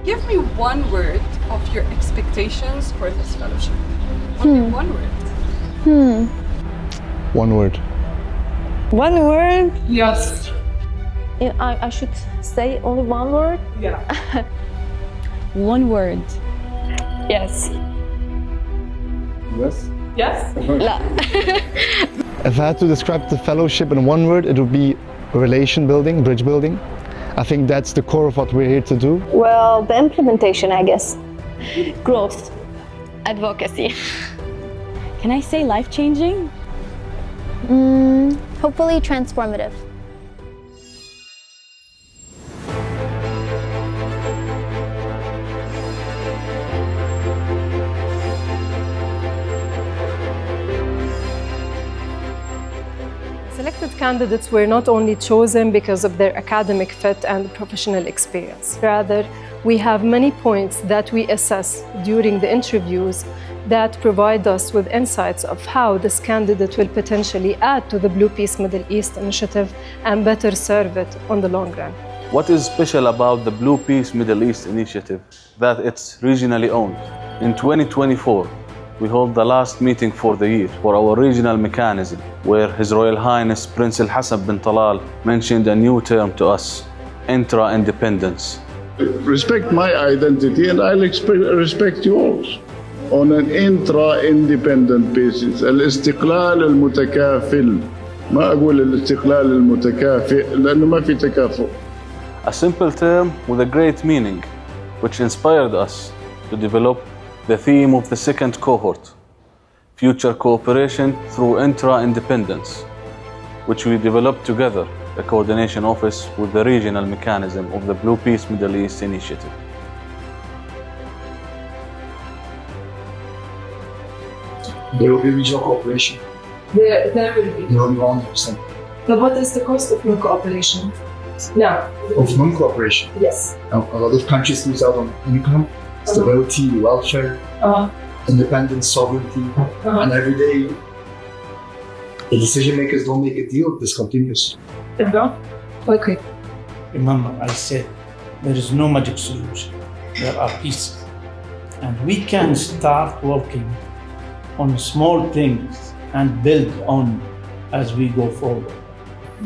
Give me one word of your expectations for this fellowship. Only one word. One word. One word? Yes. I should say only one word? Yeah. One word. Yes. Yes. Yes? لا. If I had to describe the fellowship in one word, it would be relation building, bridge building. I think that's the core of what we're here to do. Well, the implementation, I guess. Growth. Advocacy. Can I say life-changing? Hopefully transformative. Selected candidates were not only chosen because of their academic fit and professional experience. Rather, we have many points that we assess during the interviews that provide us with insights of how this candidate will potentially add to the Blue Peace Middle East initiative and better serve it on the long run. What is special about the Blue Peace Middle East initiative? That it's regionally owned. In 2024, we hold the last meeting for the year for our regional mechanism, where His Royal Highness Prince Al Hassan bin Talal mentioned a new term to us, intra-independence. Respect my identity and I'll respect yours on an intra-independent basis. الاستقلال المتكافل. ما أقول الاستقلال المتكافئ لأنه ما في تكافؤ. A simple term with a great meaning, which inspired us to develop the theme of the second cohort, future cooperation through intra-independence, which we developed together, the coordination office with the regional mechanism of the Blue Peace Middle East initiative. There will be regional cooperation. There will be. There will be 100%. But what is the cost of no cooperation? Now. Of non-cooperation. Yes. Now, a lot of countries lose out on income, stability, welfare, independence, sovereignty, and every day the decision makers don't make a deal, this continues. Okay. Remember, I said there is no magic solution. There are pieces. And we can start working on small things and build on as we go forward.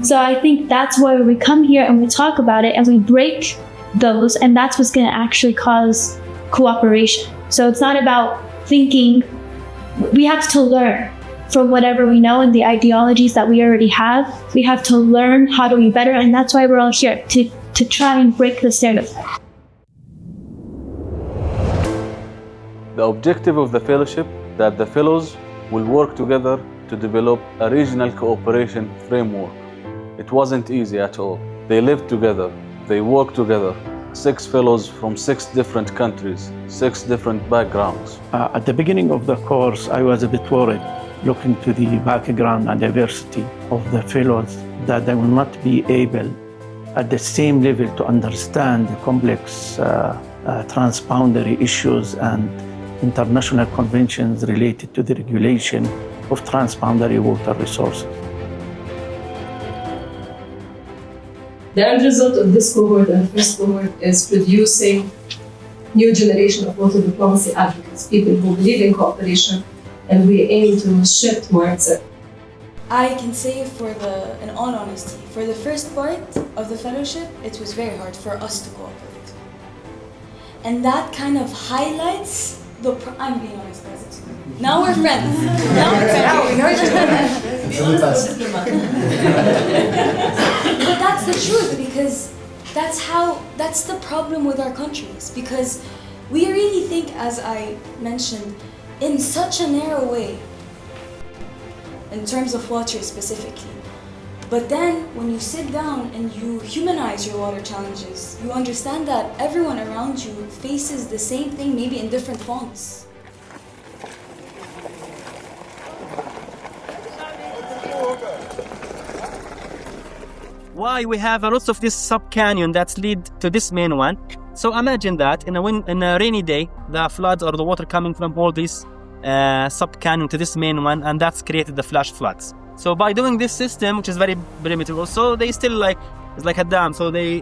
So I think that's why we come here and we talk about it and we break those, and that's what's going to actually cause cooperation. So it's not about thinking, we have to learn from whatever we know and the ideologies that we already have. We have to learn how to be better, and that's why we're all here, to try and break the stereotype. The objective of the fellowship that the fellows will work together to develop a regional cooperation framework. It wasn't easy at all. They lived together, they worked together. 6 fellows from 6 different countries, 6 different backgrounds. At the beginning of the course, I was a bit worried, looking to the background and diversity of the fellows, that they will not be able at the same level to understand the complex transboundary issues and international conventions related to the regulation of transboundary water resources. The end result of this cohort and first cohort is producing new generation of water diplomacy advocates, people who believe in cooperation, and we aim to shift mindset. I can say in all honesty, for the first part of the fellowship, it was very hard for us to cooperate. And that kind of highlights I'm being honest, guys. Now we're friends. Now we know each other. But that's the truth, because that's the problem with our countries, because we really think, as I mentioned, in such a narrow way, in terms of water specifically. But then, when you sit down and you humanize your water challenges, you understand that everyone around you faces the same thing, maybe in different fonts. Why we have a lot of this sub-canyon that lead to this main one. So imagine that in a rainy day, the floods or the water coming from all these sub-canyon to this main one, and that's created the flash floods. So by doing this system, which is very primitive, so they still it's like a dam. So they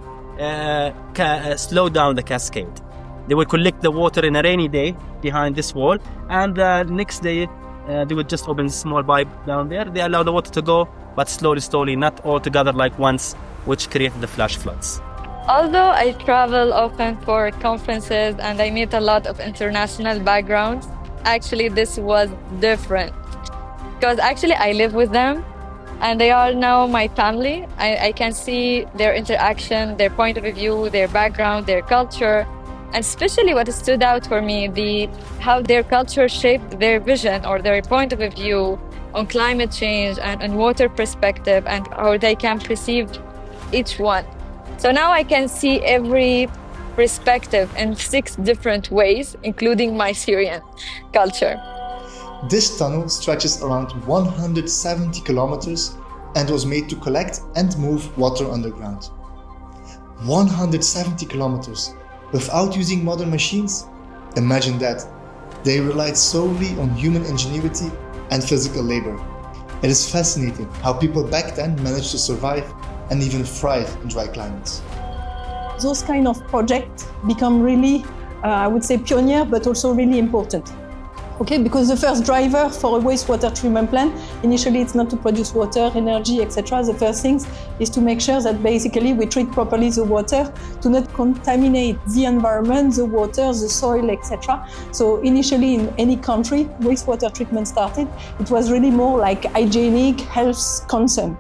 slow down the cascade. They will collect the water in a rainy day behind this wall, and the next day they would just open a small pipe down there. They allow the water to go, but slowly, not all together like once, which created the flash floods. Although I travel often for conferences and I meet a lot of international backgrounds, actually this was different. Because actually I live with them and they are now my family. I can see their interaction, their point of view, their background, their culture. And especially what stood out for me, how their culture shaped their vision or their point of view on climate change and water perspective and how they can perceive each one. So now I can see every perspective in 6 different ways, including my Syrian culture. This tunnel stretches around 170 kilometers and was made to collect and move water underground. 170 kilometers without using modern machines? Imagine that. They relied solely on human ingenuity and physical labor. It is fascinating how people back then managed to survive and even thrive in dry climates. Those kind of projects become really, I would say, pioneer, but also really important. Okay, because the first driver for a wastewater treatment plant, initially it's not to produce water, energy, etc. The first thing is to make sure that basically we treat properly the water to not contaminate the environment, the water, the soil, etc. So initially in any country, wastewater treatment started, it was really more like hygienic health concern.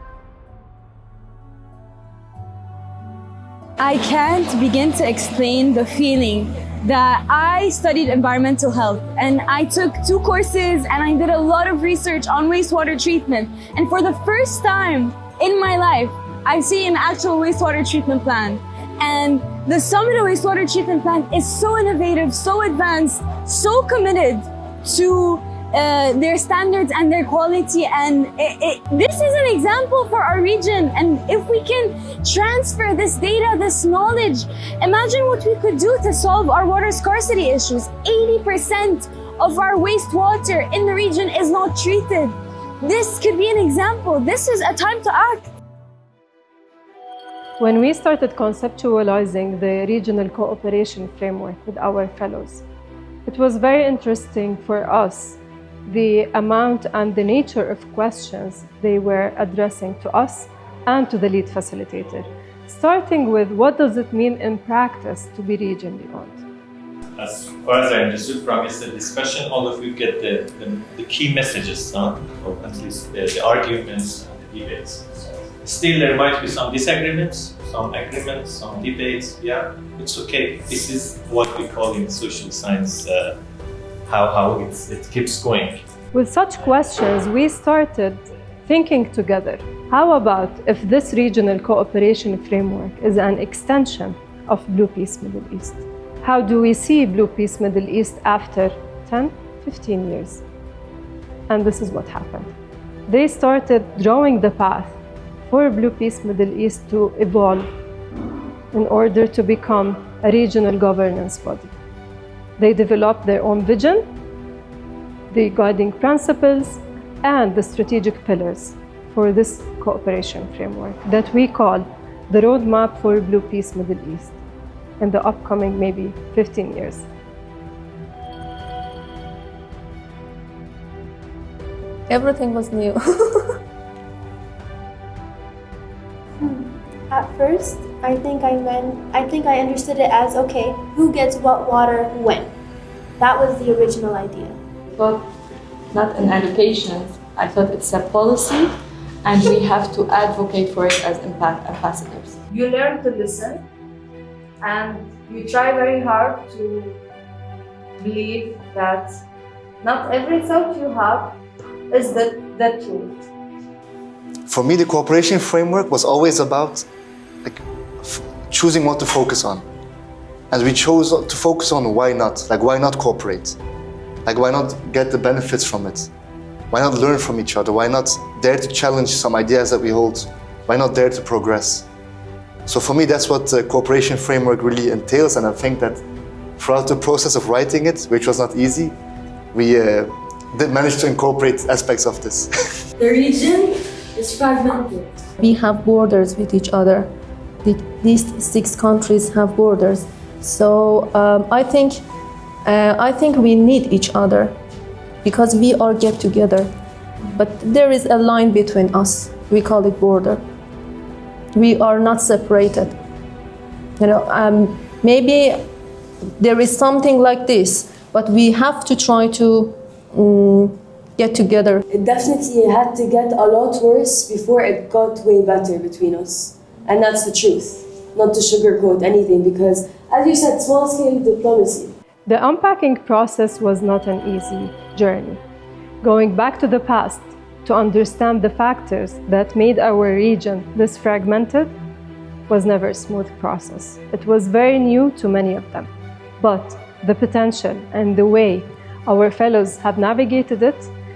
I can't begin to explain the feeling that I studied environmental health and I took 2 courses and I did a lot of research on wastewater treatment. And for the first time in my life, I see an actual wastewater treatment plant. And the Summit Wastewater Treatment Plant is so innovative, so advanced, so committed to their standards and their quality, and this is an example for our region. And if we can transfer this data, this knowledge, imagine what we could do to solve our water scarcity issues. 80% of our wastewater in the region is not treated. This could be an example. This is a time to act. When we started conceptualizing the regional cooperation framework with our fellows, it was very interesting for us the amount and the nature of questions they were addressing to us and to the lead facilitator, starting with what does it mean in practice to be regionally owned. As far as I understood from the discussion, all of you get the key messages, or at least the arguments and the debates. Still, there might be some disagreements, some agreements, some debates. Yeah, it's okay. This is what we call in social science how it keeps going. With such questions, we started thinking together. How about if this regional cooperation framework is an extension of Blue Peace Middle East? How do we see Blue Peace Middle East after 10, 15 years? And this is what happened. They started drawing the path for Blue Peace Middle East to evolve in order to become a regional governance body. They developed their own vision, the guiding principles, and the strategic pillars for this cooperation framework that we call the roadmap for Blue Peace Middle East in the upcoming maybe 15 years. Everything was new. At first, I think I understood it as, okay, who gets what water when? That was the original idea. But not an allocation. I thought it's a policy and we have to advocate for it as impact ambassadors. You learn to listen and you try very hard to believe that not every thought you have is the truth. For me, the cooperation framework was always about choosing what to focus on. And we chose to focus on why not. Why not cooperate? Why not get the benefits from it? Why not learn from each other? Why not dare to challenge some ideas that we hold? Why not dare to progress? So for me, that's what the cooperation framework really entails. And I think that throughout the process of writing it, which was not easy, we did manage to incorporate aspects of this. The region is fragmented. We have borders with each other. these 6 countries have borders. So I think we need each other because we all get together. But there is a line between us. We call it border. We are not separated. You know, maybe there is something like this, but we have to try to get together. It definitely had to get a lot worse before it got way better between us. And that's the truth, not to sugarcoat anything, because as you said, small-scale diplomacy. The unpacking process was not an easy journey. Going back to the past to understand the factors that made our region this fragmented was never a smooth process. It was very new to many of them. But the potential and the way our fellows have navigated it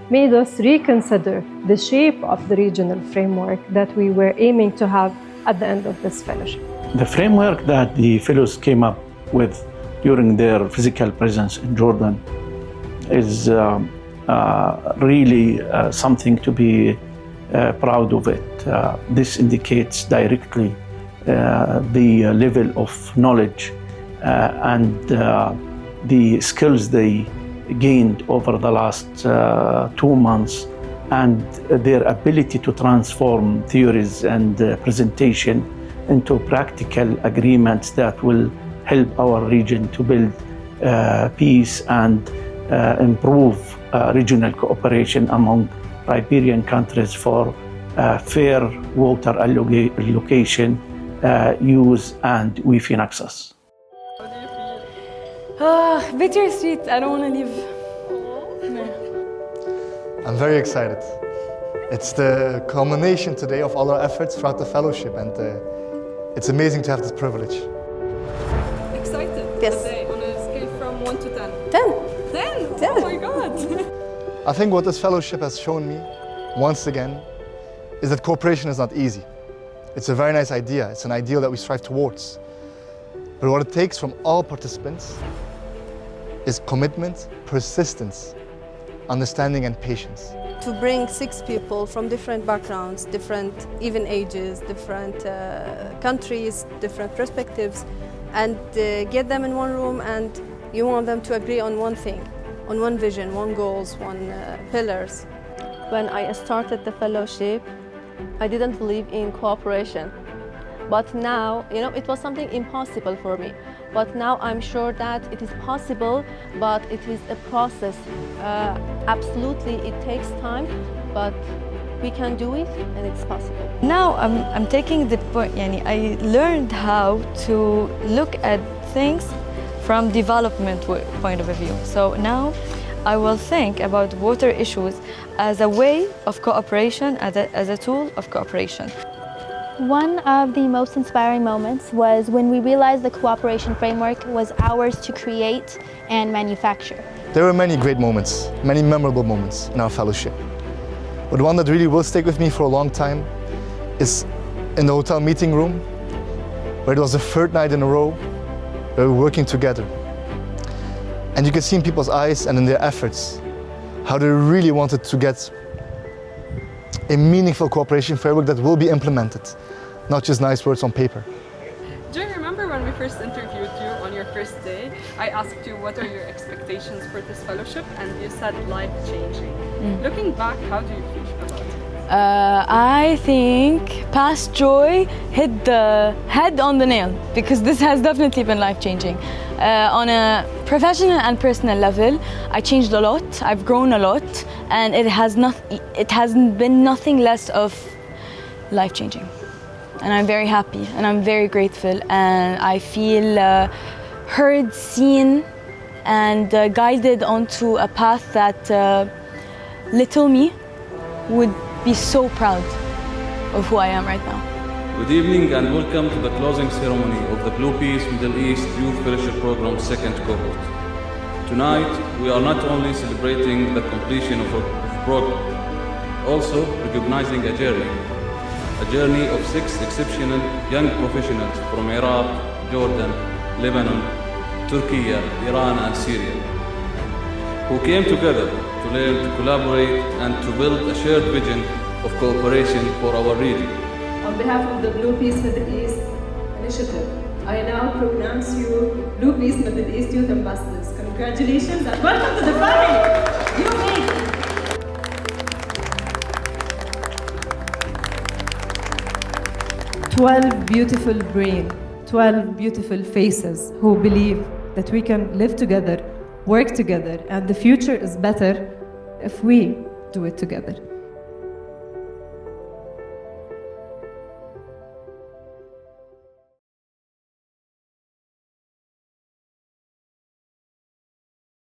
made us reconsider the shape of the regional framework that we were aiming to have at the end of this fellowship. The framework that the fellows came up with during their physical presence in Jordan is really something to be proud of it. This indicates directly the level of knowledge and the skills they gained over the last 2 months and their ability to transform theories and presentation into practical agreements that will help our region to build peace and improve regional cooperation among riparian countries for fair water allocation, use, and Wi-Fi access. Bittersweet. I don't want to leave. I'm very excited. It's the culmination today of all our efforts throughout the fellowship, and it's amazing to have this privilege. Excited? Yes. Today, on a scale from 1 to 10? 10. 10? 10. Oh my God. I think what this fellowship has shown me, once again, is that cooperation is not easy. It's a very nice idea. It's an ideal that we strive towards. But what it takes from all participants is commitment, persistence, understanding, and patience. To bring 6 people from different backgrounds, different even ages, different countries, different perspectives, and get them in one room, and you want them to agree on one thing, on one vision, one goals, one pillars. When I started the fellowship, I didn't believe in cooperation. But now, it was something impossible for me. But now I'm sure that it is possible, but it is a process. Absolutely, it takes time, but we can do it and it's possible. Now I'm taking the point, I learned how to look at things from development point of view. So now I will think about water issues as a way of cooperation, as a tool of cooperation. One of the most inspiring moments was when we realized the cooperation framework was ours to create and manufacture. There were many great moments, many memorable moments in our fellowship. But one that really will stick with me for a long time is in the hotel meeting room, where it was the 3rd night in a row where we were working together. And you could see in people's eyes and in their efforts how they really wanted to get a meaningful cooperation framework that will be implemented, not just nice words on paper. Do you remember when we first interviewed you on your first day? I asked you what are your expectations for this fellowship, and you said life-changing. Looking back, how do you feel about it? I think past joy hit the head on the nail, because this has definitely been life-changing. On a professional and personal level, I changed a lot, I've grown a lot, and it has been nothing less of life-changing. And I'm very happy, and I'm very grateful, and I feel heard, seen, and guided onto a path that little me would be so proud of who I am right now. Good evening and welcome to the closing ceremony of the Blue Peace Middle East Youth Fellowship Program's 2nd cohort. Tonight, we are not only celebrating the completion of a program, also recognizing a journey of 6 exceptional young professionals from Iraq, Jordan, Lebanon, Turkey, Iran, and Syria, who came together to learn, to collaborate, and to build a shared vision of cooperation for our region. On behalf of the Blue Peace Middle East, initiative. I now pronounce you Blue Peace Middle East Youth Ambassadors. Congratulations and welcome to the family. You made it. 12 beautiful brains, 12 beautiful faces who believe that we can live together, work together, and the future is better if we do it together.